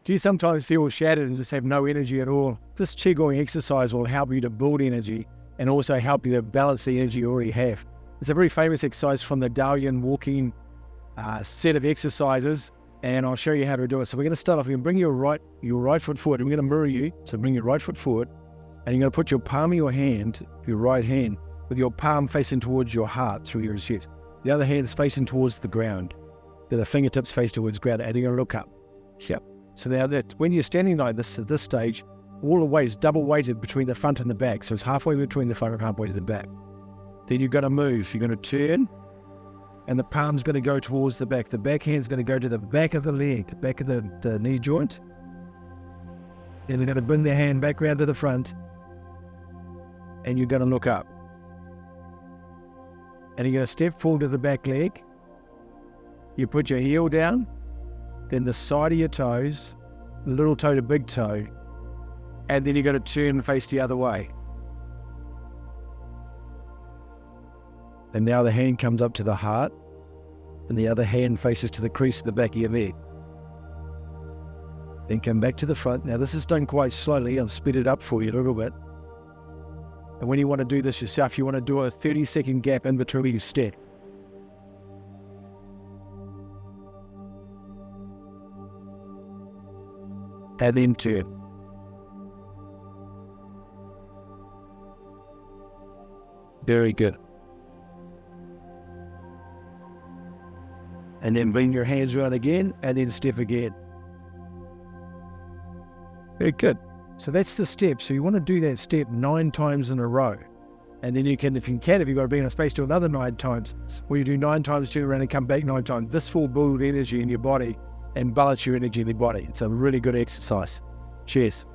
Do you sometimes feel shattered and just have no energy at all? This Qigong exercise will help you to build energy and also help you to balance the energy you already have. It's a very famous exercise from the Dao Yin walking set of exercises, and I'll show you how to do it. So we're going to start off. You're going to bring your right foot forward, and we're going to mirror you. So bring your right foot forward, and you're going to put your palm of your hand, your right hand, with your palm facing towards your heart through your chest. The other hand is facing towards the ground. The fingertips face towards the ground, and you're going to look up. Yep. So now that when you're standing like this at this stage, all the weight is double weighted between the front and the back. So it's halfway between the front and halfway to the back. Then you're going to move. You're going to turn, and the palm's going to go towards the back. The back hand's going to go to the back of the leg, the back of the knee joint. Then you're going to bring the hand back round to the front, and you're going to look up. And you're going to step forward to the back leg. You put your heel down, then the side of your toes, little toe to big toe, and then you're going to turn and face the other way. And now the hand comes up to the heart, and the other hand faces to the crease of the back of your leg. Then come back to the front. Now this is done quite slowly. I've sped it up for you a little bit. And when you want to do this yourself, you want to do a 30-second gap in between each step. And then turn. Very good. And then bring your hands around again, and then step again. Very good. So that's the step. So you want to do that step 9 times in a row. And then you can, if you've got to be in a space, do another 9 times. Where you do 9 times, turn around and come back 9 times. This will build energy in your body and balance your energy in your body. It's a really good exercise. Cheers.